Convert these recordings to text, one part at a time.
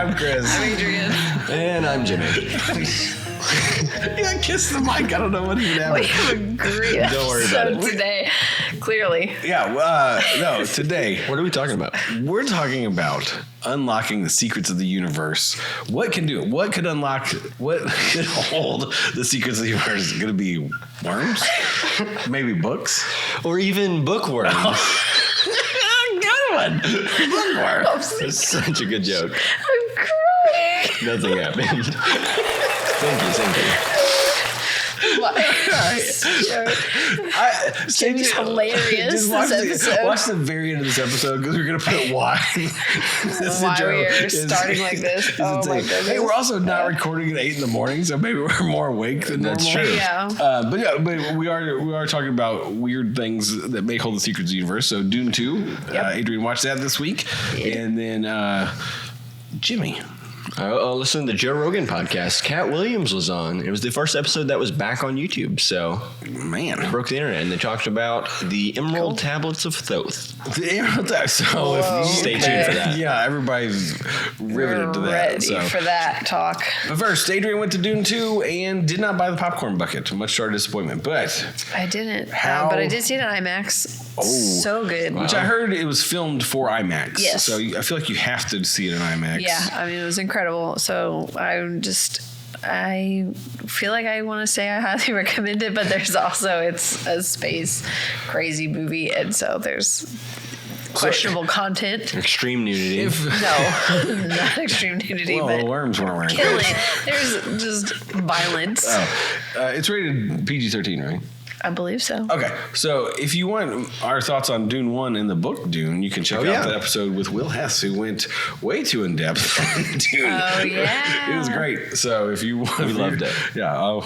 I'm Chris. I'm Adrian. And I'm Jimmy. Yeah, kiss the mic. I don't know what even happened. We have a great Don't worry about episode it. today, clearly. Yeah, no, today What are we talking about? we're talking about unlocking the secrets of the universe. What can do it? What could unlock, what could hold the secrets of the universe? Is it going to be worms? Maybe books? Or even bookworms. Good one. Bookworms. That's such a good joke. I'm crying. Nothing happened. Thank you. Jimmy's hilarious Just this episode. watch the very end of this episode because we're going to put why. Why we're starting like this. Oh my goodness. Hey, we're also not recording at 8 a.m, so maybe we're more awake than normal. That's true. Yeah. But we are talking about weird things that may hold the secrets of the universe. So Dune 2, Adrian watched that this week, and then Jimmy. I listened to the Joe Rogan podcast. Cat Williams was on. It was the first episode that was back on YouTube. So, Man, it broke the internet, and they talked about the Emerald Tablets of Thoth. the Emerald Tablets. So if you Stay tuned for that. Yeah, everybody's riveted We're to that. ready So. for that talk. But first, Adrian went to Dune 2 and did not buy the popcorn bucket, much to our disappointment. But I didn't, How- but I did see it on IMAX. Oh. So good. which I heard it was filmed for IMAX. Yes. So I feel like you have to see it in IMAX. Yeah, I mean, it was incredible. So I feel like I want to say I highly recommend it, but there's also, it's a space crazy movie. And so there's questionable content. Extreme nudity. No, not extreme nudity, Well, but the worms weren't wearing killing. There's just violence. it's rated PG-13, right? I believe so. Okay, so if you want our thoughts on Dune 1 and the book Dune, you can check out the episode with Will Hess, who went way too in-depth on Dune. Oh, yeah. It was great. So if you want... We loved it. Yeah, I'll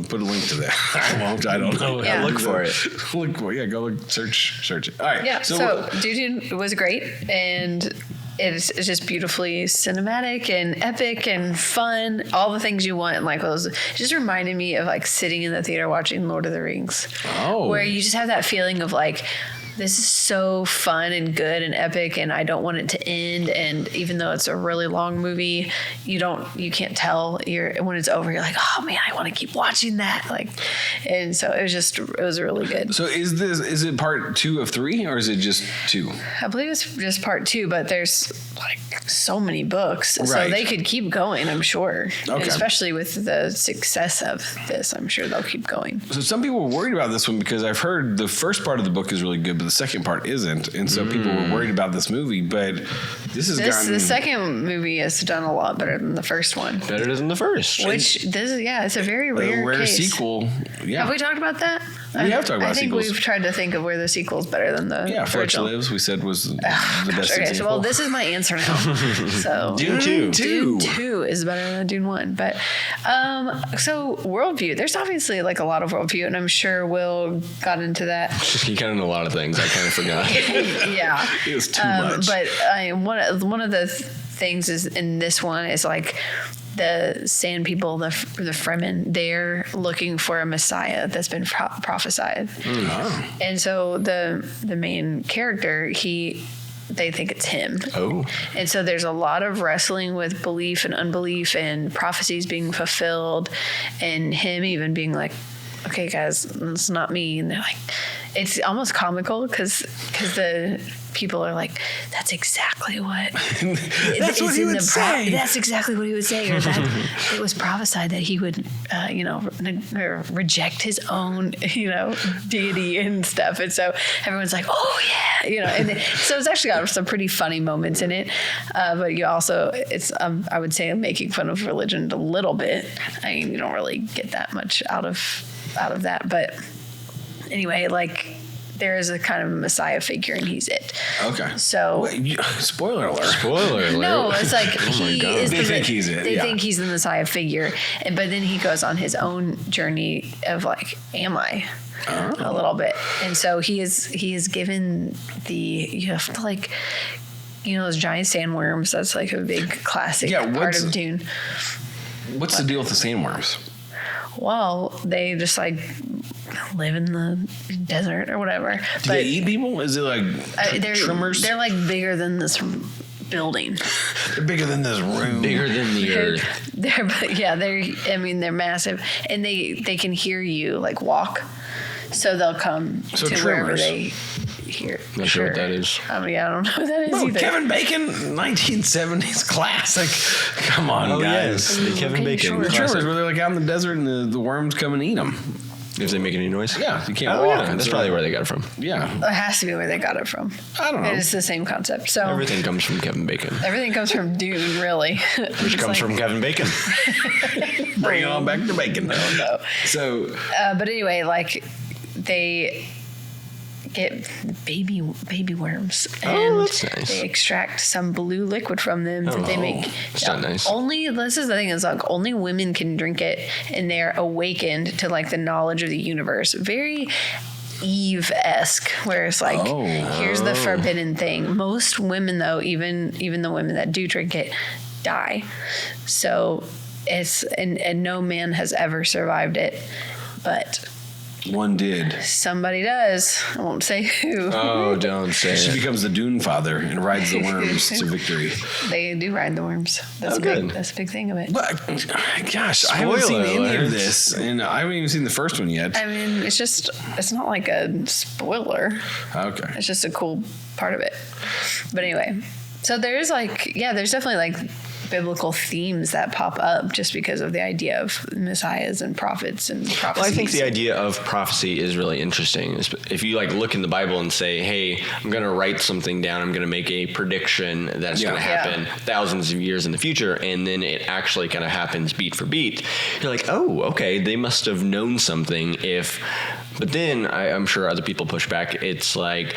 put a link to that. I won't. I don't know. Yeah. Look for it. Look for it. Yeah, go look, search it. All right. Yeah, so Dune was great, and it's just beautifully cinematic and epic and fun. All the things you want, and like those. It just reminded me of like sitting in the theater watching Lord of the Rings, Oh. where you just have that feeling of like, this is so fun and good and epic, and I don't want it to end. And even though it's a really long movie, you can't tell. When it's over, you're like, oh man, I want to keep watching that. Like, and so it was really good. So is it part 2 of 3 or is it just 2? I believe it's just part 2, but there's like so many books, so Right. they could keep going. I'm sure, Okay. And especially with the success of this, I'm sure they'll keep going. So some people were worried about this one because I've heard the first part of the book is really good, but the second part isn't, and so people were worried about this movie. But The second movie has done a lot better than the first one. Better than the first. It's a very a rare rare case. sequel. Yeah, Have we talked about that? We have talked about I think sequels. we've tried to think of where the sequel's better than the yeah. Fletch original. Lives, we said, was the best Okay, example. so well, this is my answer now. So Dune 2. Dune 2 is better than Dune 1. But so Worldview, there's obviously like a lot of Worldview, and I'm sure Will got into that. You kind of know a lot of things. I kind of forgot. Yeah. It was too much. But one of the things is in this one is like the Sand People, the Fremen, they're looking for a Messiah that's been prophesied. And so the main character, they think it's him. Oh. And so there's a lot of wrestling with belief and unbelief and prophecies being fulfilled, and him even being like, okay, guys, it's not me. And they're like, it's almost comical because the people are like, that's exactly what That's what he would say. That's exactly what he would say. Or that it was prophesied that he would, reject his own, deity and stuff. And so everyone's like, oh yeah, and so it's actually got some pretty funny moments in it. But you also, it's, I would say, making fun of religion a little bit. I mean, you don't really get that much out of that. But anyway, like, there is a kind of Messiah figure, and he's it. Okay. So spoiler alert. Spoiler alert. no, it's like Oh my he God. is. They think he's it, They yeah. think he's the Messiah figure, but then he goes on his own journey of like, am I? A little bit, and so he is given you have to like. Those giant sandworms. That's like a big classic part of Dune. What's the deal with the sandworms? Well, they just like live in the desert or whatever. Do they eat people? Is it like they're trimmers? They're like bigger than this building. They're bigger than this room. Bigger than the earth. They're massive, and they can hear you like walk, so they'll come to wherever tremors. they hear. Not sure what that is. I don't know what that is Oh, either. Kevin Bacon, 1970s classic. Come on, Oh, guys. yes. The Kevin Okay, Bacon. sure. The classic. tremors where they're like out in the desert and the worms come and eat them. If they make any noise? Yeah, you can't Oh, walk. yeah. That's probably where they got it from. Yeah. It has to be where they got it from. I don't know. It's the same concept. So Everything comes from Kevin Bacon. everything comes from Dune, really. Which comes from Kevin Bacon. Bring it on back to bacon. No. So, But anyway, like they get baby worms, and Oh, that's nice. they extract some blue liquid from them that they Oh, make. that's not nice. This is the thing, is like only women can drink it, and they're awakened to like the knowledge of the universe. Very Eve-esque, where it's like, here's the forbidden thing. Most women, though, even the women that do drink it, die. So it's and no man has ever survived it, but one did. somebody does. I won't say who. Oh, don't say She it. becomes the Dune father and rides the worms to victory. They do ride the worms. That's Oh, big. good. That's a big thing of it. But, gosh, I haven't Spoiler seen any alert. of this, and I haven't even seen the first one yet. I mean, it's not like a spoiler. Okay. It's just a cool part of it. But anyway, so there's definitely like biblical themes that pop up just because of the idea of messiahs and prophets and prophecies. Well, I think the idea of prophecy is really interesting. If you like look in the Bible and say, "Hey, I'm going to write something down. I'm going to make a prediction that's going to happen thousands of years in the future," and then it actually kind of happens beat for beat, you're like, "Oh, okay, they must have known something." But then I'm sure other people push back. It's like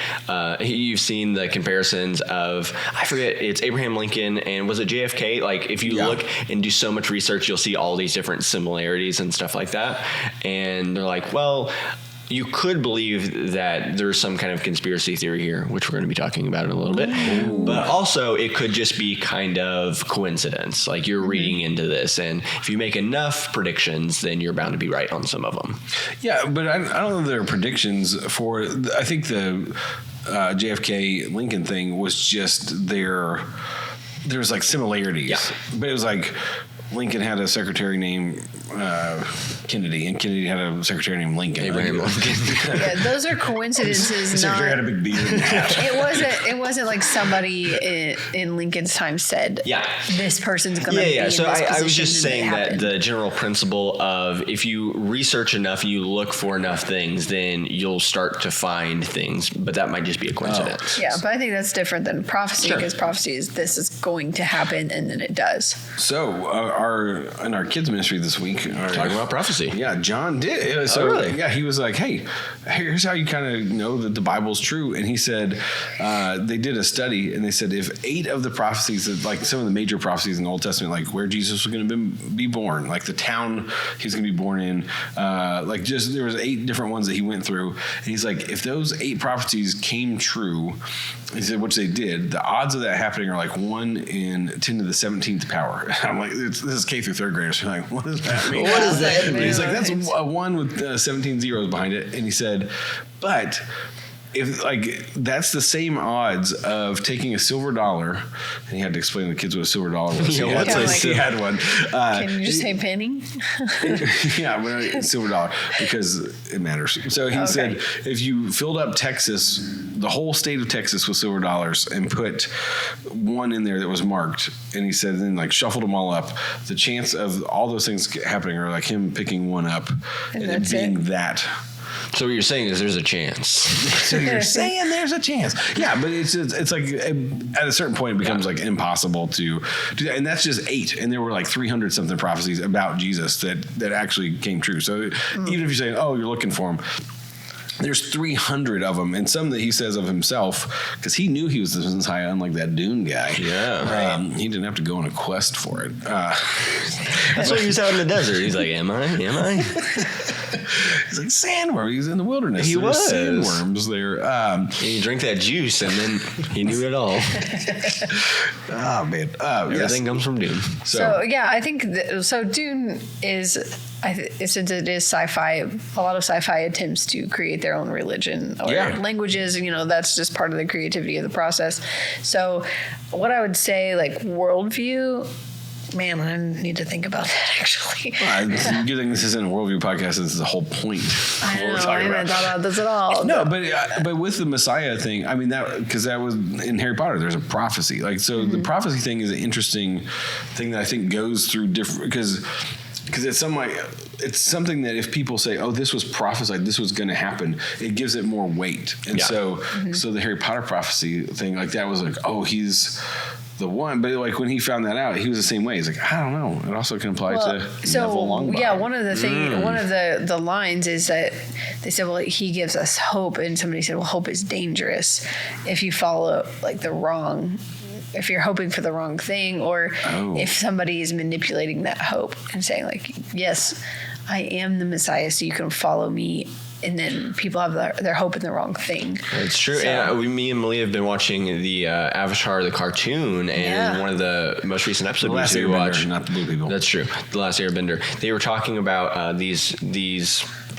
you've seen the comparisons of, I forget, it's Abraham Lincoln and was it JFK? Like if you look and do so much research, you'll see all these different similarities and stuff like that. And they're like, well, you could believe that there's some kind of conspiracy theory here, which we're going to be talking about in a little bit. But also it could just be kind of coincidence. Like you're reading into this, and if you make enough predictions, then you're bound to be right on some of them. Yeah, but I don't know if there are predictions for. I think the JFK Lincoln thing was just there was like similarities, but it was like Lincoln had a secretary named Kennedy, and Kennedy had a secretary named Lincoln. Abraham Lincoln. Yeah, those are coincidences. The secretary had a big beard. It wasn't like somebody in Lincoln's time said, this person's going to be in this So position. I was just and it saying that happened. the general principle of if you research enough, you look for enough things, then you'll start to find things. But that might just be a coincidence. Yeah, but I think that's different than prophecy, Sure. because prophecy is this is going to happen, and then it does. So in our kids ministry this week, Talking about prophecy. Yeah, John did. So really? Yeah, he was like, "Hey, here's how you kind of know that the Bible's true." And he said they did a study, and they said if 8 of the prophecies, like some of the major prophecies in the Old Testament, like where Jesus was going to be born, like the town he was going to be born in, like just there was 8 different ones that he went through, and he's like, if those 8 prophecies came true, he said, which they did, the odds of that happening are like 1 in 10 to the 17th power. I'm like, this is K through 3rd graders. Like, what does that mean? What does that mean? He's like, that's a 1 with 17 zeros behind it. And he said, but if like that's the same odds of taking a silver dollar, and he had to explain to the kids what a silver dollar was. Yeah, He had- what's he had one. Can you just say penny? Yeah, but silver dollar because it matters. So he said, if you filled up Texas, the whole state of Texas with silver dollars, and put 1 in there that was marked, and he said, then like shuffled them all up, the chance of all those things happening are like him picking 1 up and it being that. So what you're saying is there's a chance. So you're saying there's a chance. Yeah, but it's like at a certain point it becomes like impossible to do that. And that's just 8. And there were like 300 something prophecies about Jesus that actually came true. So even if you're saying, oh, you're looking for him, there's 300 of them, and some that he says of himself, because he knew he was the Messiah, unlike that Dune guy. Yeah. He didn't have to go on a quest for it. That's why he was out in the desert. He's like, am I? He's like, sandworm. He's in the wilderness. He There's was. sandworms there. And you drink that juice, and then he knew it all. Oh, man. Everything comes from Dune. So yeah, I think so. Dune is since it is sci-fi, a lot of sci-fi attempts to create their own religion or languages. That's just part of the creativity of the process. So, what I would say, like worldview. Man, I need to think about that actually. Well, good thing this isn't a Worldview podcast. This is the whole point. I haven't thought about this at all. No, but with the Messiah thing, I mean because that was in Harry Potter. There's a prophecy, like so. The prophecy thing is an interesting thing that I think goes through different because it's something that if people say, "Oh, this was prophesied, this was going to happen," it gives it more weight. And so the Harry Potter prophecy thing, like that was like, "Oh, he's the one," but like when he found that out, he was the same way. He's like, I don't know. It also can apply to Neville Longbottom. Yeah, one of the lines is that they said, well, he gives us hope, and somebody said, well, hope is dangerous if you follow like if you're hoping for the wrong thing, or if somebody is manipulating that hope and saying like, yes, I am the Messiah, so you can follow me. And then people have their hope in the wrong thing. It's true. So, and me and Malia have been watching the Avatar, the cartoon, and one of the most recent episodes we watched. Not the blue people. That's true. The Last Airbender. They were talking about these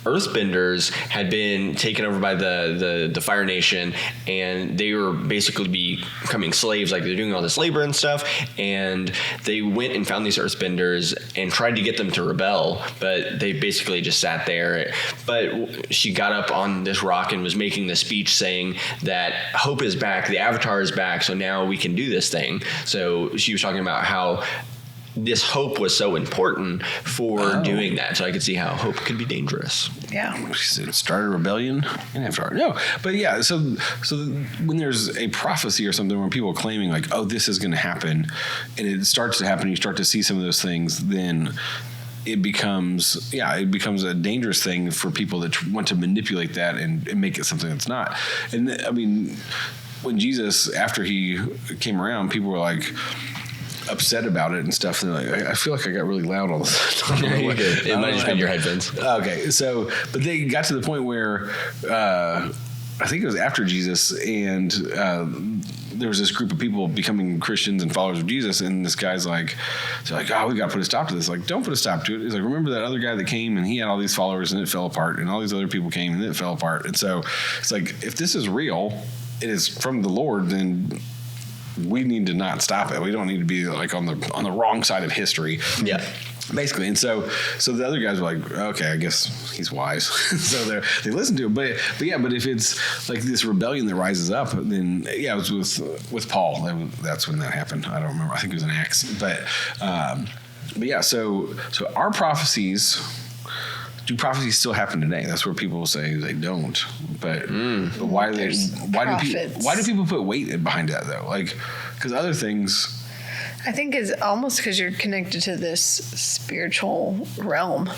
Earthbenders had been taken over by the Fire Nation, and they were basically becoming slaves. Like they're doing all this labor and stuff, and they went and found these Earthbenders and tried to get them to rebel, but they basically just sat there. But she got up on this rock and was making the speech saying that hope is back, the Avatar is back, so now we can do this thing. So she was talking about how this hope was so important for doing that. So I could see how hope could be dangerous. Yeah. She said, start a rebellion in Avatar. No, but yeah, so when there's a prophecy or something where people are claiming like, oh, this is going to happen, and it starts to happen, you start to see some of those things, then it becomes a dangerous thing for people that want to manipulate that and make it something that's not. And I mean, when Jesus, after he came around, people were like upset about it and stuff. And they're like, I feel like I got really loud all the time. It might just be your headphones. Okay. So, but they got to the point where, I think it was after Jesus, and there was this group of people becoming Christians and followers of Jesus, and this guy's like, they're like, oh, we got to put a stop to this. Like, don't put a stop to it. He's like, remember that other guy that came and he had all these followers and it fell apart, and all these other people came and it fell apart. And so it's like, if this is real, it is from the Lord, then we need to not stop it. We don't need to be like on the wrong side of history. Yeah. Basically. And so the other guys were like, okay, I guess he's wise. So they listen to him. But if it's like this rebellion that rises up, then it was with Paul. That's when that happened. I don't remember. I think it was an Acts. But yeah, so our prophecies, do prophecies still happen today? That's where people will say they don't. But why do people put weight behind that though? Like, because other things, I think it's almost because you're connected to this spiritual realm.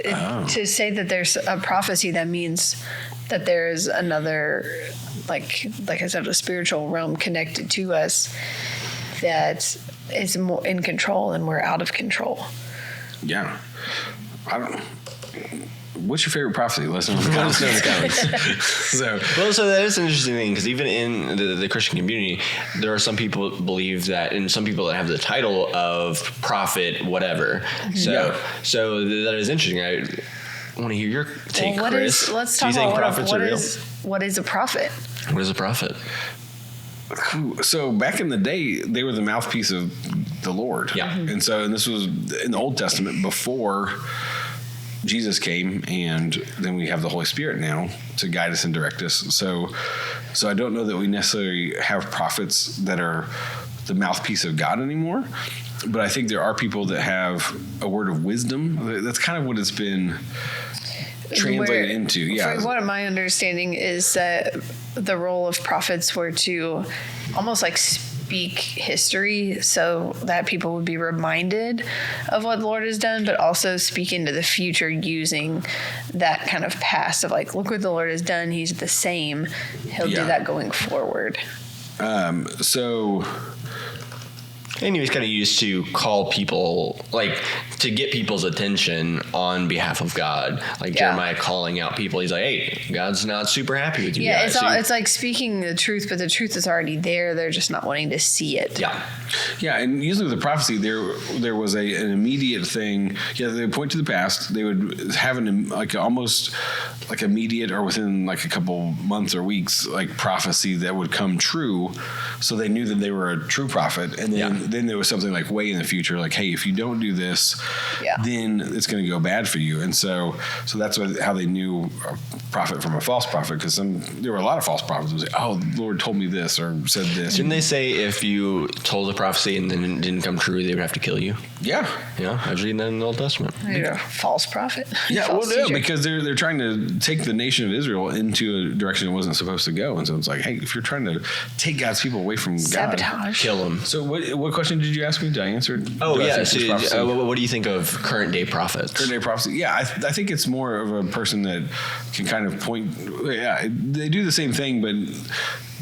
To say that there's a prophecy, that means that there is another, like I said, a spiritual realm connected to us that is more in control, and we're out of control. Yeah. I don't know. What's your favorite prophecy? Let us know in the comments. So that is an interesting thing, because even in the Christian community, there are some people that believe that, and some people that have the title of prophet, whatever. So that is interesting. I want to hear your take, Chris. Let's talk about what is a prophet. What is a prophet? So back in the day, they were the mouthpiece of the Lord. Yeah. And this was in the Old Testament before Jesus came, and then we have the Holy Spirit now to guide us and direct us. So I don't know that we necessarily have prophets that are the mouthpiece of God anymore, but I think there are people that have a word of wisdom. That's kind of what it's been translated into. Yeah. From what my understanding is that the role of prophets were to almost like speak history so that people would be reminded of what the Lord has done, but also speak into the future using that kind of past of like, look what the Lord has done. He's the same. He'll do that going forward. So And he was kind of used to call people, like, to get people's attention on behalf of God. Like Jeremiah calling out people. He's like, hey, God's not super happy with you guys. It's like speaking the truth, but the truth is already there. They're just not wanting to see it. Yeah, and usually with the prophecy, there was an immediate thing. Yeah, they would point to the past. They would have almost like immediate or within like a couple months or weeks, like prophecy that would come true. So they knew that they were a true prophet. And then there was something like way in the future, like, hey, if you don't do this, then it's going to go bad for you. And so that's how they knew a prophet from a false prophet, because there were a lot of false prophets who would say, oh, the Lord told me this or said this. Didn't they say if you told a prophecy and then it didn't come true, they would have to kill you? Yeah. Yeah, I was reading that in the Old Testament. You're a false prophet. Yeah, because they're trying to take the nation of Israel into a direction it wasn't supposed to go. And so it's like, hey, if you're trying to take God's people away from Sabotage. God, kill them. So what question did you ask me? Did I answer? Oh, yeah. So, what do you think of current day prophets? Current day prophecy. Yeah, I think it's more of a person that can kind of point. Yeah, they do the same thing,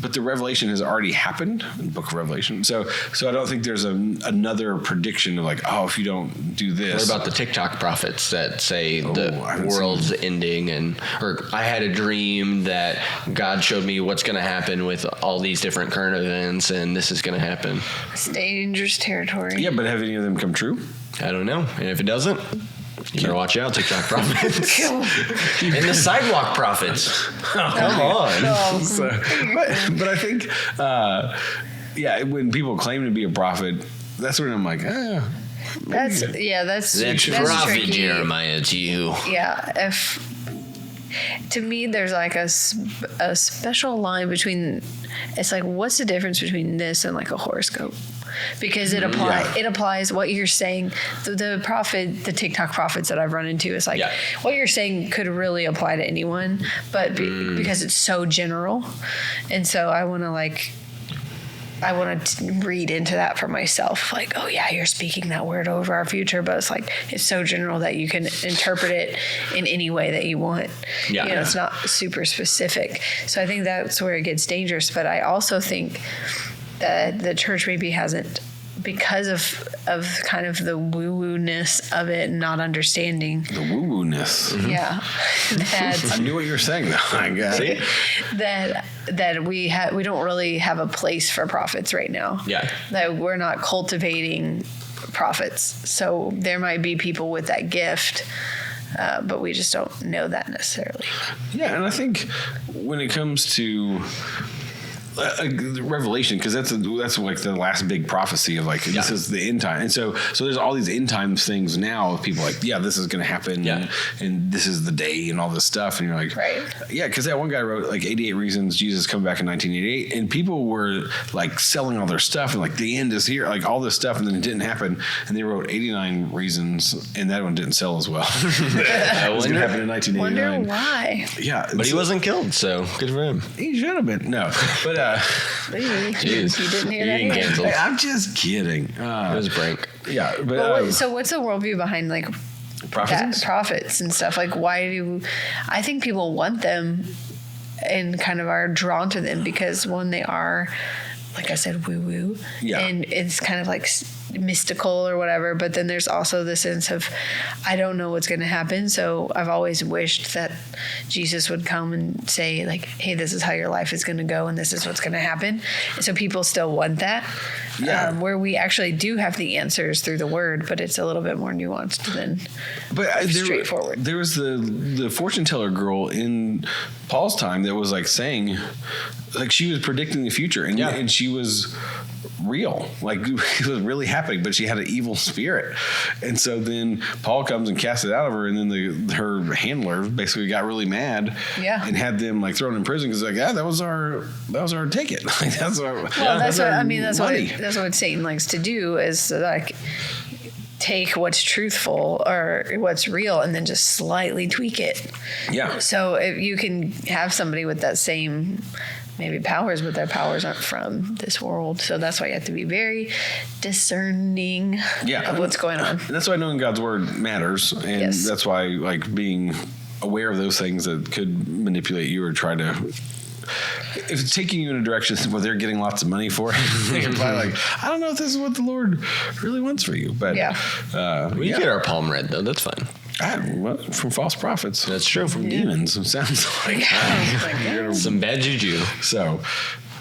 but the revelation has already happened in the book of Revelation. So I don't think there's another prediction of like, oh, if you don't do this. What about the TikTok prophets that say the world's ending or I had a dream that God showed me what's going to happen with all these different current events and this is going to happen? It's dangerous territory. Yeah, but have any of them come true? I don't know. And if it doesn't, you better watch out, TikTok prophets. And the sidewalk prophets. Come on. But I think, when people claim to be a prophet, that's when I'm like, That's prophet tricky. Jeremiah, it's you. Yeah, to me, there's like a special line between. It's like, what's the difference between this and like a horoscope? Because it applies what you're saying. The TikTok prophets that I've run into is like what you're saying could really apply to anyone, but because it's so general, and so I want to read into that for myself. Like, oh yeah, you're speaking that word over our future, but it's like, it's so general that you can interpret it in any way that you want. Yeah. It's not super specific. So I think that's where it gets dangerous. But I also think that the church maybe hasn't, because of kind of the woo-woo-ness of it, not understanding. The woo-woo-ness. Mm-hmm. Yeah. I knew what you were saying, though. I got it. That we don't really have a place for prophets right now. Yeah. That we're not cultivating prophets. So there might be people with that gift, but we just don't know that necessarily. Yeah, and I think when it comes to Revelation, because that's like the last big prophecy of like this is the end time, and so there's all these end times things now of people like this is going to happen, and this is the day and all this stuff, and you're like because that one guy wrote like 88 reasons Jesus coming back in 1988, and people were like selling all their stuff and like the end is here, like all this stuff, and then it didn't happen, and they wrote 89 reasons, and that one didn't sell as well. It was going to happen in 1989. Wonder why? Yeah, but he wasn't killed, so good for him. He should have been. No, but. Jeez. You didn't hear that? Hey, I'm just kidding. It was a prank. Yeah, but so what's the worldview behind like prophets and stuff? Like, I think people want them and kind of are drawn to them because one, they are, like I said, woo-woo, and it's kind of like mystical or whatever, but then there's also the sense of, I don't know what's going to happen, so I've always wished that Jesus would come and say like, hey, this is how your life is going to go and this is what's going to happen, and so people still want that, where we actually do have the answers through the word, but it's a little bit more nuanced than straightforward. There was the fortune teller girl in Paul's time that was like saying, like she was predicting the future, and she was real, like it was really happening, but she had an evil spirit, and so then Paul comes and casts it out of her, and then her handler basically got really mad, and had them like thrown in prison because like that was our ticket. Like that's what Satan likes to do is like take what's truthful or what's real and then just slightly tweak it. Yeah. So if you can have somebody with that same maybe powers, but their powers aren't from this world. So that's why you have to be very discerning of what's going on. And that's why knowing God's word matters. And that's why like being aware of those things that could manipulate you or try to if it's taking you in a direction where they're getting lots of money for it, they're probably like, I don't know if this is what the Lord really wants for you. But we get our palm read though. That's fine. From false prophets. That's true. From demons. It sounds like some bad juju. So.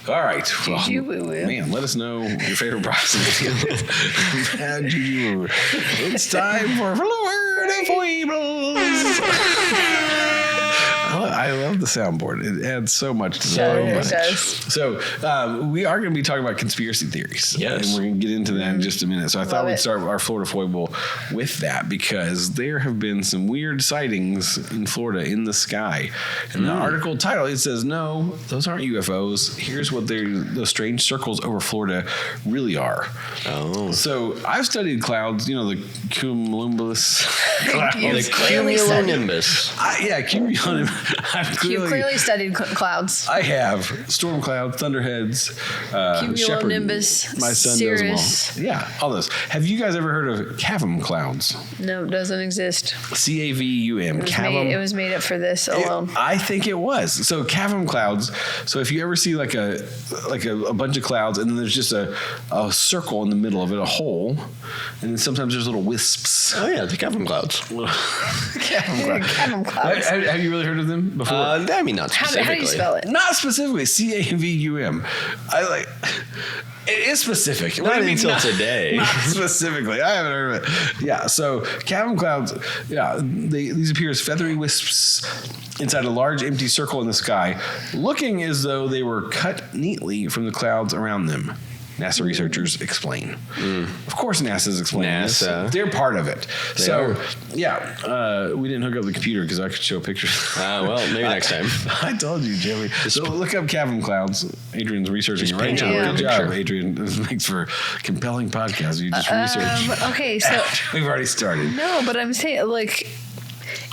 All right. Juju woo-woo. Man, let us know your favorite prophecy. Bad juju woo-woo. It's time for Lord of Foibles. I love the soundboard. It adds so much to the Sure, program. it does. So we are going to be talking about conspiracy theories. Yes. And we're going to get into that in just a minute. So I thought we'd start our Florida foible with that because there have been some weird sightings in Florida in the sky. And the article title, it says, no, those aren't UFOs. Here's what those strange circles over Florida really are. Oh. So I've studied clouds, the cumulus clouds. You've clearly studied. Cumulonimbus. Cumulonimbus. You've clearly studied clouds. I have storm clouds, thunderheads, Cumulonimbus, my son Cirrus. does them all. Yeah, all those. Have you guys ever heard of cavum clouds? No, it doesn't exist. CAVUM. It was made up for this alone. I think it was. So cavum clouds. So if you ever see like a bunch of clouds and then there's just a circle in the middle of it, a hole, and then sometimes there's little wisps. Oh yeah, the cavum clouds. Cavum clouds. Have you really heard of them before? I mean, not How specifically. do you spell it? Not specifically. CAVUM. It is specific. Not What do you mean until today. Not specifically. I haven't heard of it. Yeah. So cavum clouds. Yeah. These appear as feathery wisps inside a large empty circle in the sky, looking as though they were cut neatly from the clouds around them. NASA researchers explain. Of course, NASA's explaining this. They're part of it. We didn't hook up the computer because I could show pictures. Well, maybe next time. I told you, Jimmy. So look up cavum clouds. Adrian's researching it right paint now. a Good job, picture. Adrian. This makes for compelling podcast. You just research. Okay, so We've already started. no, but I'm saying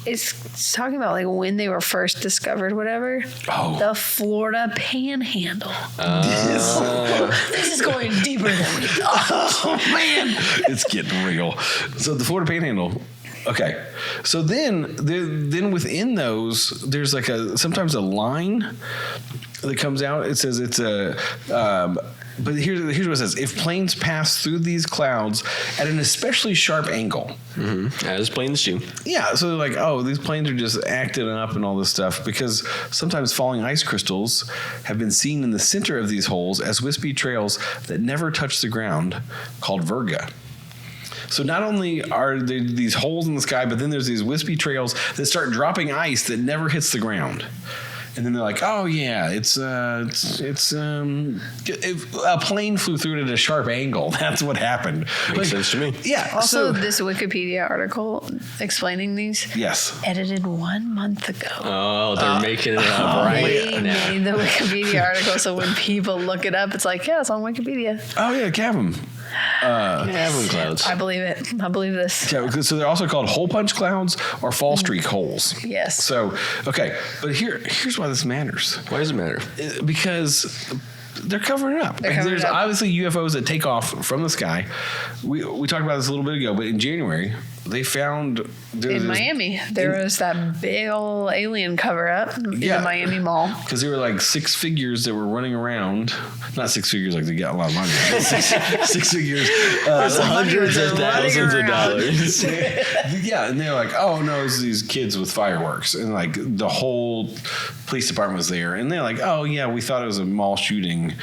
it's talking about when they were first discovered, whatever. Oh. The Florida Panhandle. This is going deeper than we thought. Oh man, it's getting real. So the Florida Panhandle. Okay, so then within those, there's sometimes a line that comes out. It says it's but here's what it says: if planes pass through these clouds at an especially sharp angle. As planes do. Yeah, so they're like, oh, these planes are just acting up and all this stuff because sometimes falling ice crystals have been seen in the center of these holes as wispy trails that never touch the ground, called virga. So not only are there these holes in the sky, but then there's these wispy trails that start dropping ice that never hits the ground. And then they're like, oh yeah, it's a plane flew through it at a sharp angle. That's what happened. Makes sense to me. Yeah. Also, this Wikipedia article explaining these. Yes. Edited 1 month ago. Oh, they're making it up right They now. made the Wikipedia article, so when people look it up, it's like, yeah, it's on Wikipedia. Oh yeah, cavum. Cavum clouds. I believe it. I believe this. Yeah, so they're also called hole punch clouds or fall streak holes. Yes. So, okay, but here's why this matters. Why does it matter? Because they're covering it up. They're covering There's it up. obviously UFOs that take off from the sky. We talked about this a little bit ago, but in January, they found... In Miami, there was that big old alien cover up in the Miami Mall. Because there were like six figures that were running around. Not six figures like they got a lot of money. Six figures. Hundreds of thousands of dollars. Yeah, and they're like, oh no, it's these kids with fireworks. And like the whole police department was there. And they're like, oh yeah, we thought it was a mall shooting.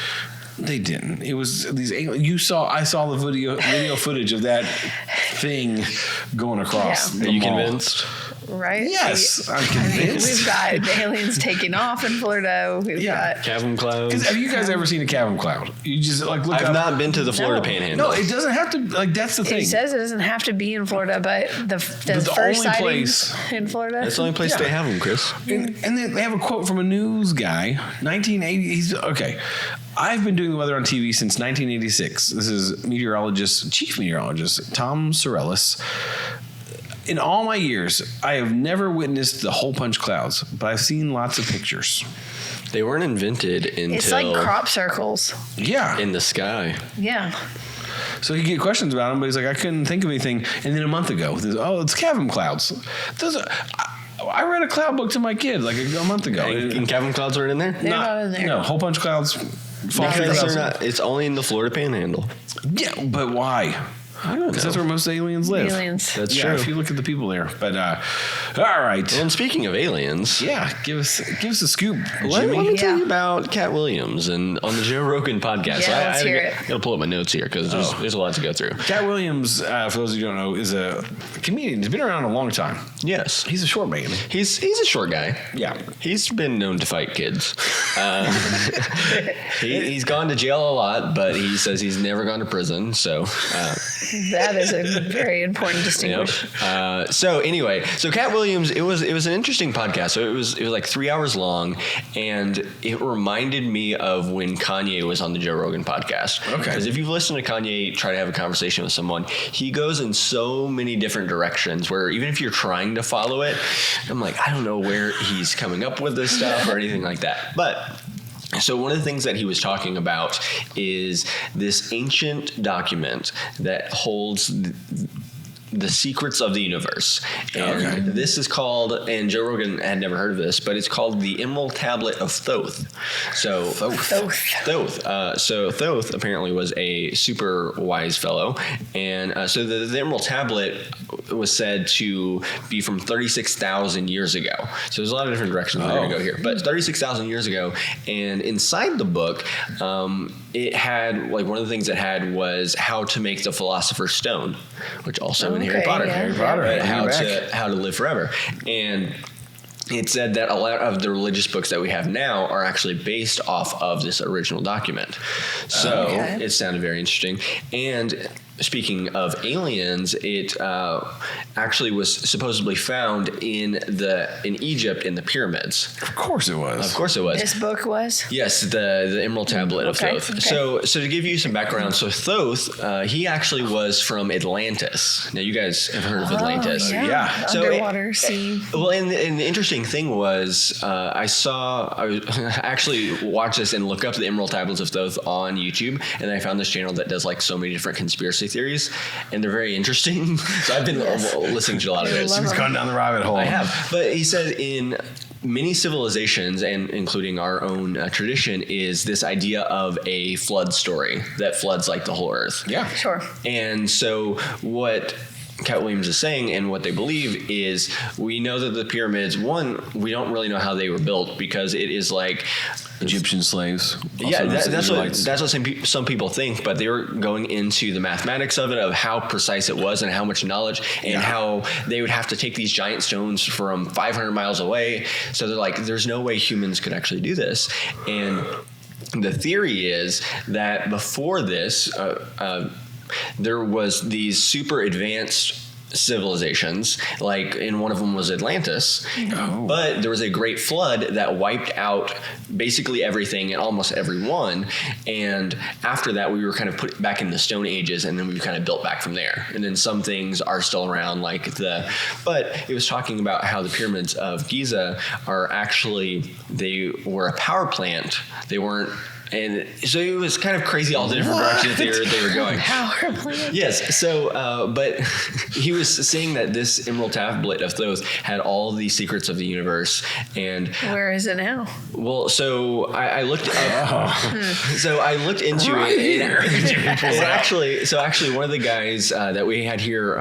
They didn't. It was these. I saw the video footage of that thing going across. Yeah. The Are you mall. convinced? Right? Yes, I'm I mean, convinced. we've got aliens taking off in Florida. We've got Cavum clouds. Have you guys ever seen a cavum cloud? You just look I've up. not been to the Florida No. Panhandle. No, it doesn't have to. That's the thing. It says it doesn't have to be in Florida, but the first only sightings place- in Florida. That's the only place Yeah. they have them, Chris. And they have a quote from a news guy, 1980. He's okay. I've been doing the weather on TV since 1986. This is chief meteorologist Tom Sorellis. In all my years, I have never witnessed the hole punch clouds, but I've seen lots of pictures. They weren't invented until It's like crop circles. Yeah. in the sky. Yeah. So you get questions about him, but he's like, I couldn't think of anything. And then a month ago, it's cavum clouds. I read a cloud book to my kid like a month ago. And Kevin Clouds are in there? They're not in there. No, whole bunch of clouds. Because they're not, it's only in the Florida Panhandle. Yeah, but why? I don't know. Because that's where most aliens live. Aliens. That's Yeah, true. if you look at the people there. But all right. And speaking of aliens, Yeah, give us a scoop, let Jimmy. me tell Yeah. you about Cat Williams and on the Joe Rogan podcast. Yeah, let's hear it. Gotta pull up my notes here because there's a lot to go through. Cat Williams, for those of you who don't know, is a comedian. He's been around a long time. Yes, He's a short man. he's a short guy. Yeah. He's been known to fight kids. He's gone to jail a lot, but he says he's never gone to prison. So. That is a very important distinction. So anyway, Cat Williams, it was an interesting podcast. So it was like 3 hours long, and it reminded me of when Kanye was on the Joe Rogan podcast. Okay. Because if you've listened to Kanye try to have a conversation with someone, he goes in so many different directions where even if you're trying to follow it, I'm like, I don't know where he's coming up with this stuff or anything like that. But so one of the things that he was talking about is this ancient document that holds the secrets of the universe. And this is called, and Joe Rogan had never heard of this, but it's called the Emerald Tablet of Thoth. So Thoth. So Thoth apparently was a super wise fellow. And so the Emerald Tablet was said to be from 36,000 years ago. So there's a lot of different directions we're going to go here. But 36,000 years ago, and inside the book, it had, like, one of the things it had was how to make the Philosopher's Stone, which also in Harry Potter. Yeah. Harry Potter. Right? Right, How to live forever. And it said that a lot of the religious books that we have now are actually based off of this original document. So it sounded very interesting. And speaking of aliens, it actually was supposedly found in Egypt in the pyramids. Of course it was. Of course it was. This book was? Yes, the Emerald Tablet of Thoth. Okay. So to give you some background, so Thoth, he actually was from Atlantis. Now you guys have heard of Atlantis. Yeah. So Underwater sea. Well, and the interesting thing was, I actually watched this and look up the Emerald Tablets of Thoth on YouTube, and I found this channel that does like so many different conspiracy theories, and they're very interesting. So I've been listening to a lot of it. He's gone down the rabbit hole. I have, but he said in many civilizations, and including our own tradition, is this idea of a flood story that floods like the whole earth. Yeah. Sure. And so what Cat Williams is saying and what they believe is, we know that the pyramids, one, we don't really know how they were built because it is like Egyptian slaves. Yeah, that's what some people think, but they were going into the mathematics of it, of how precise it was and how much knowledge, and how they would have to take these giant stones from 500 miles away. So they're like, there's no way humans could actually do this. And the theory is that before this, there was these super advanced civilizations, like, and one of them was Atlantis. But there was a great flood that wiped out basically everything and almost everyone, and after that we were kind of put back in the Stone Ages, and then we kind of built back from there. And then some things are still around, but it was talking about how the pyramids of Giza are actually, they were a power plant. They weren't. And so it was kind of crazy all the different directions they were going. Power plant. Yes. So, but he was saying that this Emerald Tablet of Thoth had all the secrets of the universe. And where is it now? Well, so I looked up. So I looked into Right it. here. And actually, one of the guys that we had here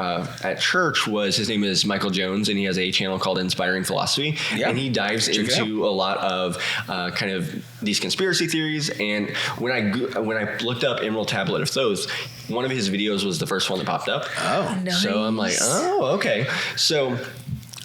at church his name is Michael Jones, and he has a channel called Inspiring Philosophy. Yeah. And he dives into a lot of kind of these conspiracy theories. And when I looked up Emerald Tablet of Thoth, one of his videos was the first one that popped up. Oh. Nice. So I'm like, oh, okay. So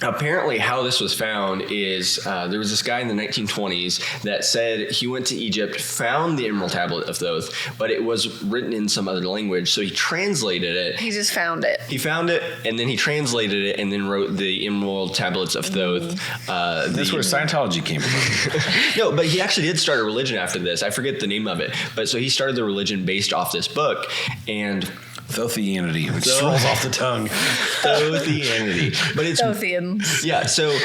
apparently how this was found is there was this guy in the 1920s that said he went to Egypt, found the Emerald Tablet of Thoth, but it was written in some other language. So he translated it. He just found it. He found it, and then he translated it, and then wrote the Emerald Tablets of Thoth. That's where Scientology came from. No, but he actually did start a religion after this. I forget the name of it. But so he started the religion based off this book. And Thothianity, which just rolls off the tongue. Thothianity. But it's Thothians. Yeah, so,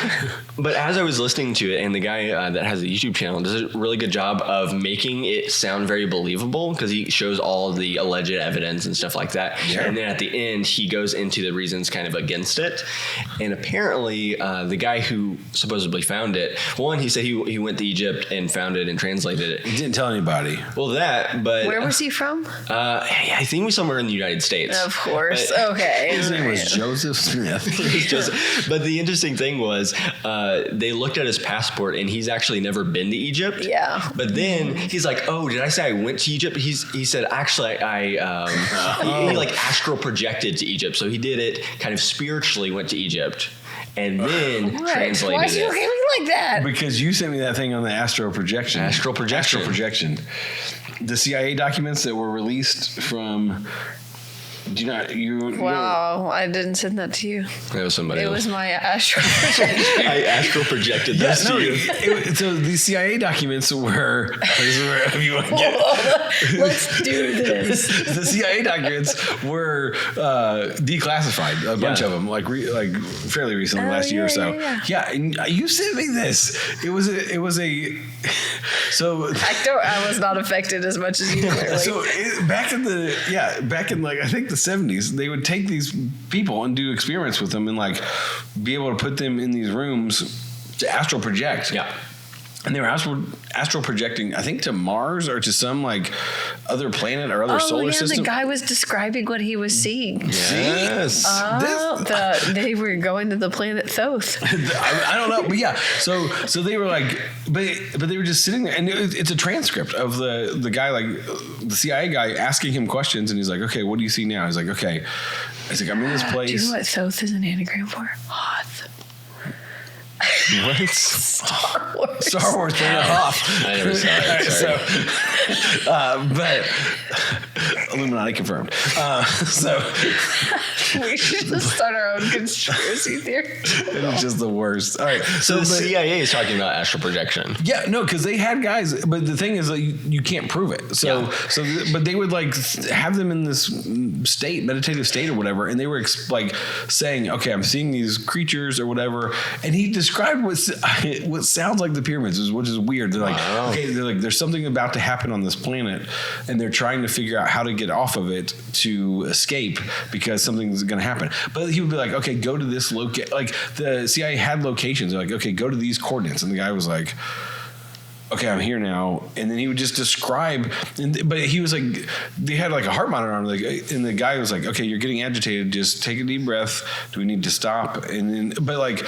but as I was listening to it, and the guy that has a YouTube channel does a really good job of making it sound very believable, because he shows all of the alleged evidence and stuff like that. Yeah. And then at the end, he goes into the reasons kind of against it. And apparently, the guy who supposedly found it, one, he said he went to Egypt and found it and translated it. He didn't tell anybody. Well, but... Where was he from? I think he was somewhere in the United States. Of course. But, okay. His name was Joseph Smith. But the interesting thing was, they looked at his passport, and he's actually never been to Egypt. Yeah. But then he's like, "Oh, did I say I went to Egypt?" He said, "Actually, he like astral projected to Egypt, so he did it kind of spiritually, went to Egypt, and then translated Why is you looking at me like that? Because you sent me that thing on the astral projection. Astral projection. Astral projection. The CIA documents that were released from. Do you not? Wow, I didn't send that to you. That was somebody It else. was my astral projection. I astral projected this to you. So these CIA documents were. If you want to get, Let's do this. the CIA documents were declassified. A bunch of them, like fairly recently, last year or so. Yeah, and you sent me this. It was a. So I was not affected as much as you were. So back in like I think the 70s, they would take these people and do experiments with them and like be able to put them in these rooms to astral project. Yeah. And they were astral projecting, I think, to Mars or to some like other planet or other solar system. The guy was describing what he was seeing. Yes. They were going to the planet Thoth. I don't know, but yeah. So they were like, but they were just sitting there, and it's a transcript of the guy, like the CIA guy, asking him questions, and he's like, "Okay, what do you see now?" He's like, "Okay," he's like, "I'm in this place." Do you know what Thoth is an anagram for? Hoth. What? Star Wars. Star Wars, turn it off. I never saw it. Sorry. But Illuminati confirmed. We should just start our own conspiracy theory. It's just the worst. All right. So the CIA is talking about astral projection. Yeah, no, because they had guys, but the thing is, like, you can't prove it. But they would like have them in this meditative state or whatever, and they were like saying, "Okay, I'm seeing these creatures or whatever," and he described what sounds like the pyramids, which is weird. They're like, okay, there's something about to happen on this planet, and they're trying to figure out how to get off of it to escape because something's going to happen. But he would be like, okay, go to this location. Like the CIA had locations. They're like, okay, go to these coordinates, and the guy was like, okay, I'm here now. And then he would just describe, but he was like, they had like a heart monitor on, and the guy was like, okay, you're getting agitated. Just take a deep breath. Do we need to stop? And then, but like,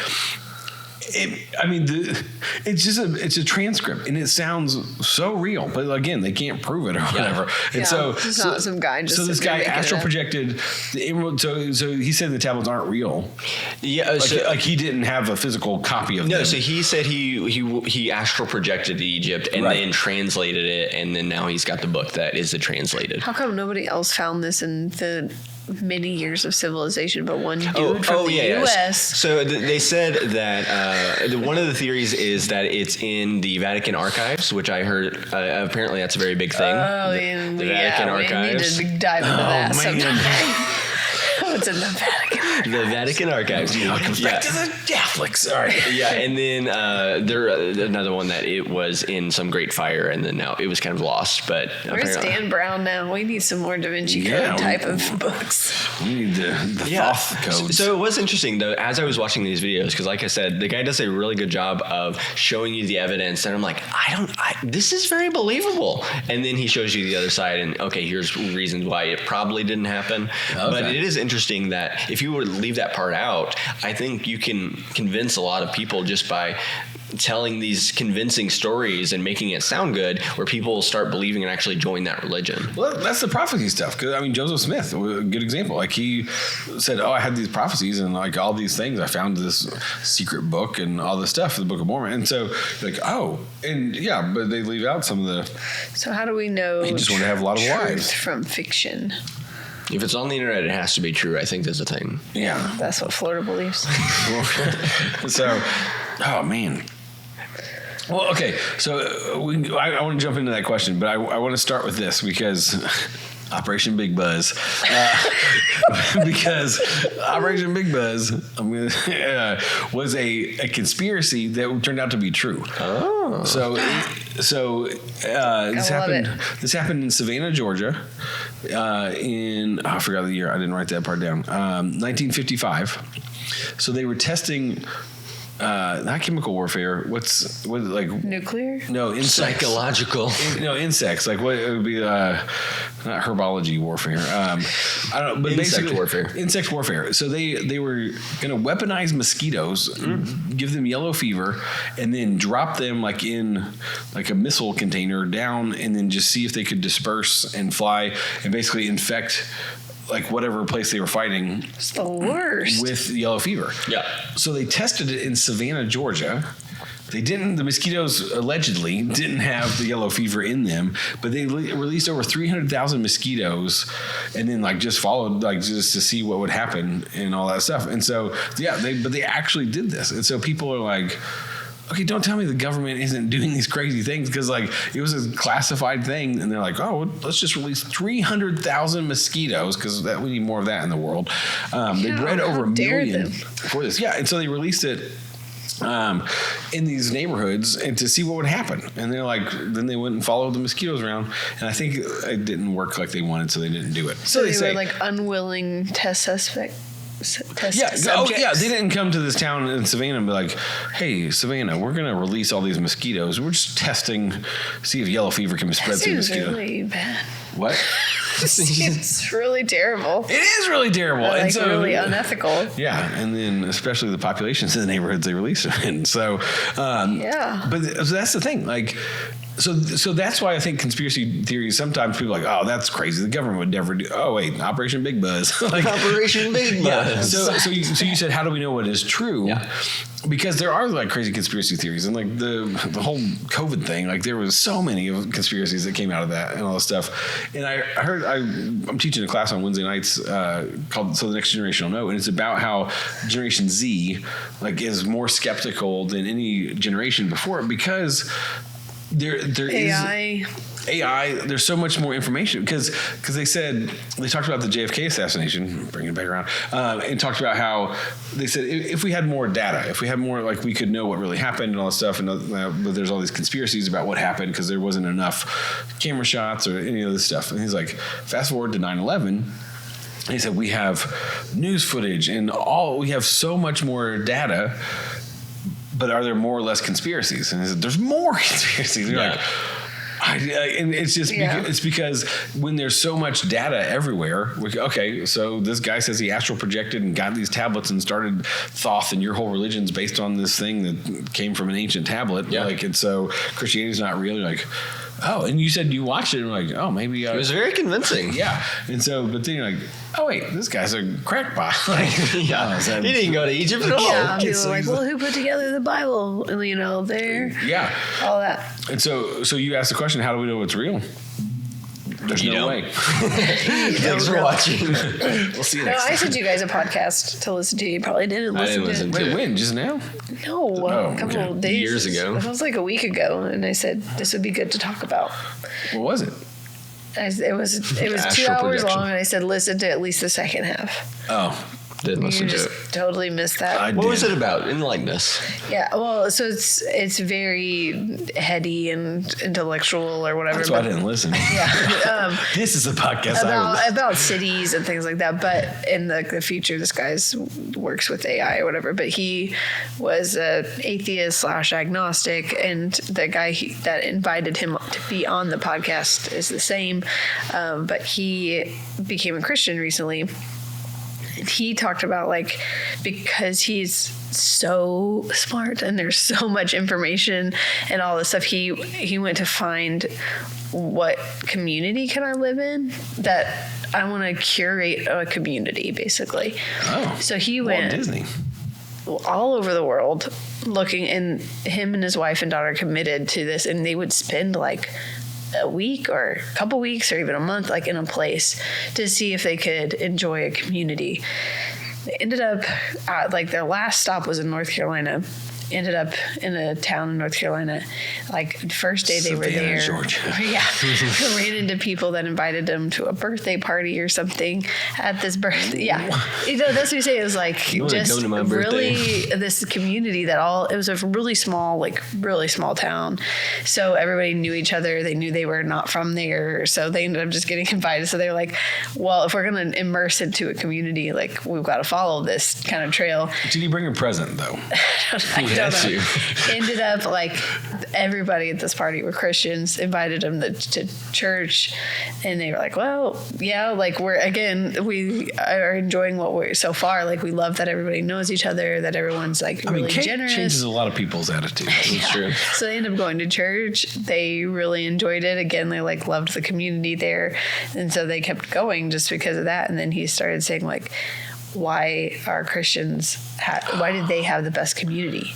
it's a transcript, and it sounds so real, but again, they can't prove it or whatever. And it's not some guy. Just so this guy astral projected the emerald. So he said the tablets aren't real. Yeah, like he didn't have a physical copy of them. No, so he said he astral projected to Egypt and then translated it, and then now he's got the book that is the translated. How come nobody else found this in the many years of civilization, but one dude from the U.S. So they said that one of the theories is that it's in the Vatican archives, which I heard apparently that's a very big thing. The Vatican archives. We need to dive into that sometime. What's in the Vatican? The Vatican archives. Comes back to the Catholics. Sorry. Yeah, and then there another one that it was in some great fire, and then now it was kind of lost. But where's Dan Brown now? We need some more Da Vinci Code type of books. We need the Thoth codes. So it was interesting though, as I was watching these videos, because like I said, the guy does a really good job of showing you the evidence, and I'm like, this is very believable. And then he shows you the other side, and okay, here's reasons why it probably didn't happen. Okay. But it is interesting that if you were to leave that part out, I think you can convince a lot of people just by telling these convincing stories and making it sound good, where people will start believing and actually join that religion. Well, that's the prophecy stuff. Because I mean, Joseph Smith, a good example. Like he said, "Oh, I had these prophecies and like all these things. I found this secret book and all this stuff, the Book of Mormon." And so, like, but they leave out some of the. So how do we know? He just want to have a lot of lives from fiction. If it's on the internet, it has to be true. I think that's a thing. Yeah, that's what Florida believes. So, oh man. Well, okay. So I want to jump into that question, but I want to start with this because Operation Big Buzz, because Operation Big Buzz was a conspiracy that turned out to be true. Oh, This happened in Savannah, Georgia, I forgot the year. I didn't write that part down. 1955. So they were testing. Not chemical warfare. What like nuclear? No, insects. Psychological. Insects. Like what it would be? Not herbology warfare. I don't know, but insect warfare. Insect warfare. So they were going to weaponize mosquitoes, give them yellow fever, and then drop them like in like a missile container down, and then just see if they could disperse and fly and basically infect like whatever place they were fighting. It's the worst. With yellow fever. Yeah. So they tested it in Savannah, Georgia. The mosquitoes allegedly didn't have the yellow fever in them, but they released over 300,000 mosquitoes and then like just followed like just to see what would happen and all that stuff. And so, they actually did this. And so people are like, okay, don't tell me the government isn't doing these crazy things, because like it was a classified thing, and they're like, oh, let's just release 300,000 mosquitoes because we need more of that in the world. They bred over a million for this. Yeah, and so they released it in these neighborhoods and to see what would happen. And they're like, then they went and followed the mosquitoes around, and I think it didn't work like they wanted, so they didn't do it. So they were like unwilling test suspect. Subjects. They didn't come to this town in Savannah and be like, hey, Savannah, we're going to release all these mosquitoes. We're just testing, see if yellow fever can be spread through mosquitoes. It's really bad. What? It's really terrible. It is really terrible. Like and so, really unethical. Yeah, and then especially the populations in the neighborhoods they release them in. So, but so that's the thing. Like, So that's why I think conspiracy theories, sometimes people are like, oh, that's crazy. The government would never do. Oh, wait, Operation Big Buzz. Like, Operation Big Buzz. Yeah. So you said, how do we know what is true? Yeah. Because there are like crazy conspiracy theories, and like the whole COVID thing, like there was so many of conspiracies that came out of that and all this stuff. And I heard I'm teaching a class on Wednesday nights called "So the Next Generation Will Know," and it's about how Generation Z like is more skeptical than any generation before it, because there AI, there's so much more information, because they talked about the JFK assassination, bringing it back around, and talked about how they said if we had more data, if we had more, like we could know what really happened and all this stuff, but there's all these conspiracies about what happened because there wasn't enough camera shots or any of this stuff. And he's like, fast forward to 9/11. He said, we have news footage and we have so much more data, but are there more or less conspiracies? And he said, there's more conspiracies. You're like, and it's just it's because when there's so much data everywhere, so this guy says he astral projected and got these tablets and started Thoth, and your whole religion's based on this thing that came from an ancient tablet. Yeah. Like, and so Christianity's not real. You're like, oh, and you said you watched it, and like, oh, maybe it was very convincing. Yeah. And so, but then you're like, oh wait, this guy's a crackpot. Like, he didn't go to Egypt at all. Yeah, people are like, well, who put together the Bible? And there. Yeah. All that. And so you asked the question, how do we know what's real? There's no way. Thanks for watching. We'll see you next time. I sent you guys a podcast to listen to. You probably didn't listen to it. Wait, when? Just now? No, a couple of days. Years ago. It was like a week ago, and I said this would be good to talk about. What was it? It was 2 hours long, and I said listen to at least the second half. Oh. Didn't listen to it. Totally missed that. What was it about? Enlighten us. Yeah, well, so it's very heady and intellectual or whatever. That's why I didn't listen. Yeah. This is a podcast about cities and things like that. But in the future, this guy works with AI or whatever. But he was an atheist / agnostic, and the guy that invited him to be on the podcast is the same. But he became a Christian recently. He talked about, like, because he's so smart and there's so much information and all this stuff, he went to find what community can I live in, that I want to curate a community, basically. Oh, so he went Disney all over the world looking, and him and his wife and daughter committed to this, and they would spend like a week or a couple weeks or even a month like in a place to see if they could enjoy a community. They ended up like their last stop was in North Carolina, ended up in a town in North Carolina. Like first day they were Savannah, there. Georgia. Yeah. Ran into people that invited them to a birthday party or something at this birthday. Yeah. That's what you say. It was like just really this community it was a really small town. So everybody knew each other. They knew they were not from there. So they ended up just getting invited. So they were like, well, if we're going to immerse into a community, like we've got to follow this kind of trail. Did he bring a present though? I don't know. Ended up like everybody at this party were Christians, invited them to church, and they were like, well, yeah, like we are enjoying what we're so far. Like we love that everybody knows each other, that everyone's like really generous. Changes a lot of people's attitudes. That's true. So they ended up going to church. They really enjoyed it. Again, they like loved the community there, and so they kept going just because of that. And then he started saying like, why are Christians? Why did they have the best community?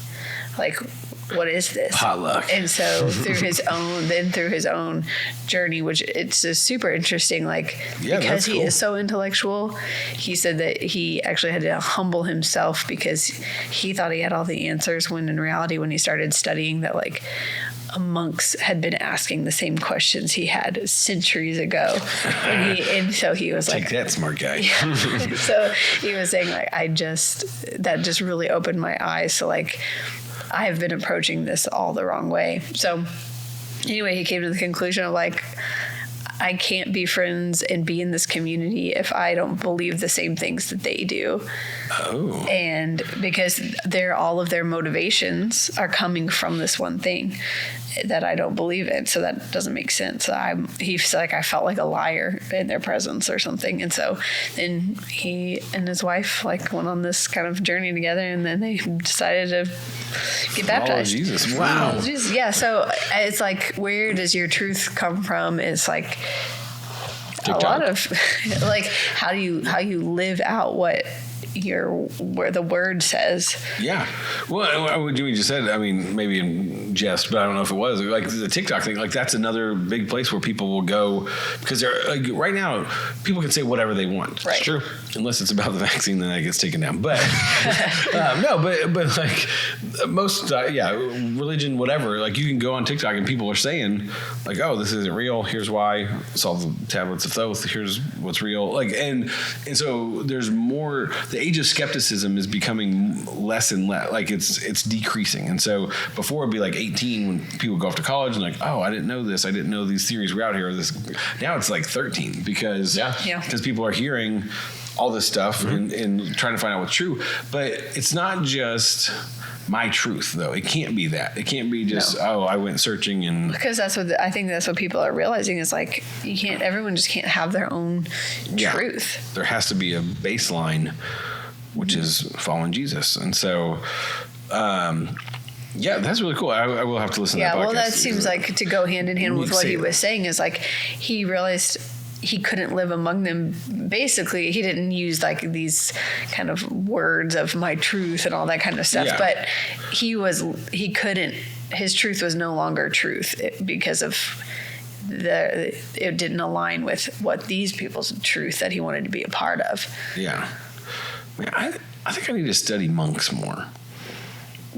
Like, what is this? Potluck. And so through his own journey, which it's just super interesting, because he is so intellectual, he said that he actually had to humble himself because he thought he had all the answers when in reality, when he started studying that, monks had been asking the same questions he had centuries ago. And so he was like, take that, smart guy. Yeah. So he was saying that just really opened my eyes. So I have been approaching this all the wrong way. So anyway, he came to the conclusion of I can't be friends and be in this community if I don't believe the same things that they do. Oh. And because all of their motivations are coming from this one thing that I don't believe in. So that doesn't make sense. He's like, I felt like a liar in their presence or something. And so then he and his wife went on this kind of journey together, and then they decided to get baptized. Oh, Jesus. Wow. Jesus. Yeah. So it's where does your truth come from? It's TikTok. A lot of how you live out where the word says. Yeah. Well, what Jimmy just said, I mean, maybe in jest, but I don't know if it was the TikTok thing. That's another big place where people will go because they're right now. People can say whatever they want. Right. It's true, unless it's about the vaccine, then that gets taken down. But but most religion, whatever. You can go on TikTok and people are saying oh, this isn't real. Here's why. It's all the tablets of Thoth. Here's what's real. And so there's more. The age of skepticism is becoming less and less. It's decreasing. And so before it'd be 18 when people go off to college and oh, I didn't know this. I didn't know these theories were out here. Now it's 13 because people are hearing all this stuff and trying to find out what's true. But it's not just my truth, though. It can't be that. It can't be just, I went searching and... Because I think that's what people are realizing is everyone just can't have their own truth. There has to be a baseline, which is following Jesus. And so... that's really cool. I will have to listen to that podcast. Yeah, well, that seems to go hand in hand with what he was saying is he realized he couldn't live among them. Basically, he didn't use these kind of words of my truth and all that kind of stuff, but he couldn't, his truth was no longer truth because of it didn't align with what these people's truth that he wanted to be a part of. Yeah. I think I need to study monks more.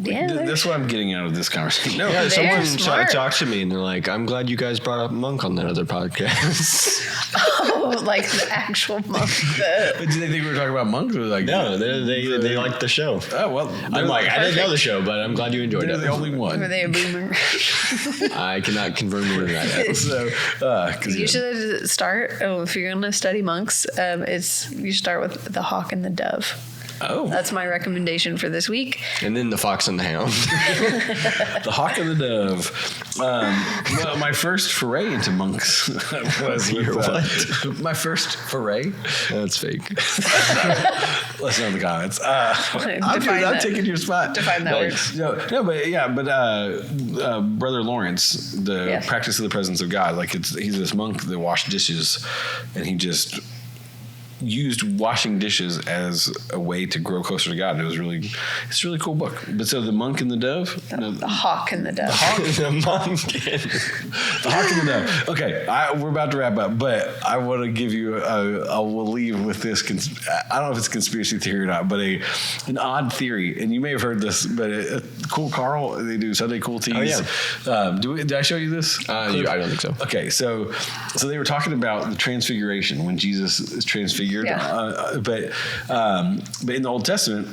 Yeah, that's what I'm getting out of this conversation. No, someone talked to me and they're like, "I'm glad you guys brought up monk on that other podcast." Oh, the actual monk. Did they think we were talking about monks? Or No, they liked the show. Oh well, I'm I didn't know the show, but I'm glad you enjoyed they're it. The only one. Were they a boomer? I cannot confirm or deny that. So, you should start. If you're going to study monks, you start with the hawk and the dove. Oh. That's my recommendation for this week. And then the Fox and the Hound. The Hawk and the Dove. Well, my first foray into monks was with my first foray. That's fake. Let us know in the comments. I'm taking your spot. Define that word. But Brother Lawrence, the practice of the presence of God, he's this monk that washed dishes, and he just used washing dishes as a way to grow closer to God. It's a really cool book. But so the monk and the dove, the hawk and the dove. The monk. The hawk and the dove. Okay, we're about to wrap up, but I want to give you. I will leave with this. I don't know if it's a conspiracy theory or not, but an odd theory. And you may have heard this, but Cool Carl, they do Sunday Cool Teas. Oh yeah. Did I show you this? I don't think so. Okay, so they were talking about the transfiguration when Jesus is transfigured, but in the Old Testament,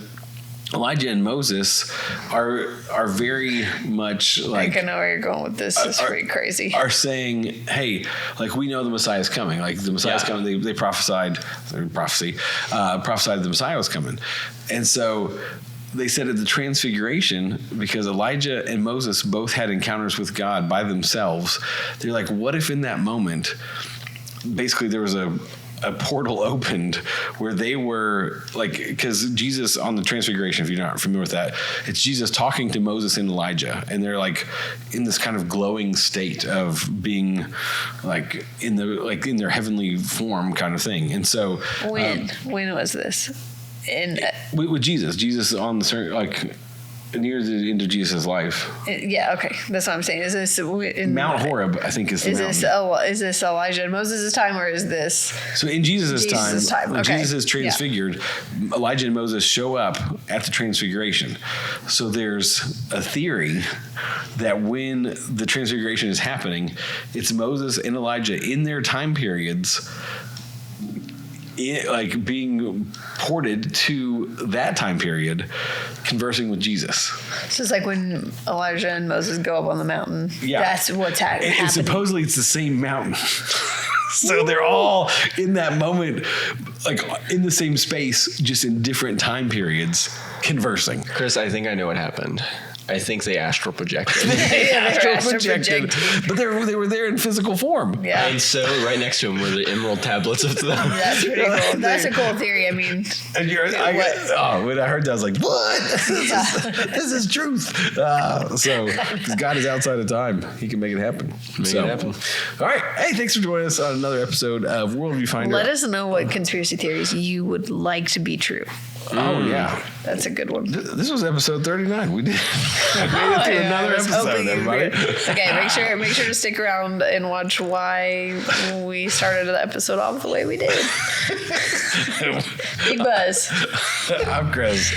Elijah and Moses are very much like. I know where you're going with this. It's pretty crazy. Are saying, hey, like we know the Messiah is coming. Like the Messiah is coming. They prophesied the Messiah was coming, and so. They said at the transfiguration, because Elijah and Moses both had encounters with God by themselves, they're like, what if in that moment, basically there was a portal opened where they were like, because Jesus on the transfiguration, if you're not familiar with that, it's Jesus talking to Moses and Elijah, and they're like in this kind of glowing state of being like in their heavenly form kind of thing. And so when was this? With Jesus on the like near the end of Jesus' life. Yeah, okay, that's what I'm saying. Is this in Mount Horeb? I think is the mountain. Is this Elijah and Moses' time, or is this? So in Jesus' time, when Jesus is transfigured, Elijah and Moses show up at the transfiguration. So there's a theory that when the transfiguration is happening, it's Moses and Elijah in their time periods. Like being ported to that time period, conversing with Jesus. So it's like when Elijah and Moses go up on the mountain. Yeah, that's what's happening. And supposedly it's the same mountain. So they're all in that moment, like in the same space, just in different time periods, conversing. Chris, I think I know what happened. I think they astral projected. But they were there in physical form. Yeah. And so right next to them were the emerald tablets of them. That's pretty cool. That's a cool theory. I mean, and when I heard that, I was like, what? This is truth. So, because God is outside of time, He can make it happen. All right. Hey, thanks for joining us on another episode of Worldview Finder. Let us know what conspiracy theories you would like to be true. Oh, yeah. That's a good one. This was episode 39. We did. I made it through another episode, everybody. Okay, make sure to stick around and watch why we started the episode off the way we did. Big Buzz. I'm Chris.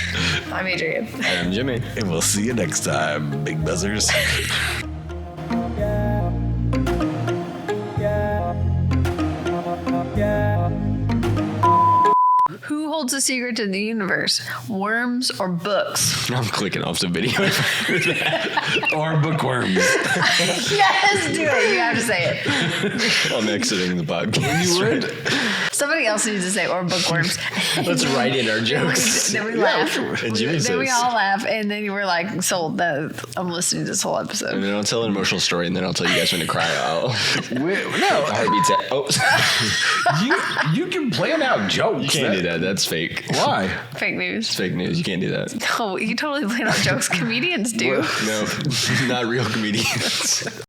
I'm Adrian. And I'm Jimmy. And we'll see you next time, Big Buzzers. Who holds the secret to the universe? Worms or books? I'm clicking off the video. Or bookworms. Yes, do it. You have to say it. I'm exiting the podcast. You would? Somebody else needs to say or bookworms. Let's write in our jokes. Then we laugh. And Jimmy then we says- all laugh, and then we're like, sold. I'm listening to this whole episode. And then I'll tell an emotional story, and then I'll tell you guys when to cry out. No. Heartbeats at, oh. You can plan out jokes. You can't do that. That's fake. Why? Fake news. It's fake news. You can't do that. No, you totally plan out jokes. Comedians do. No, not real comedians.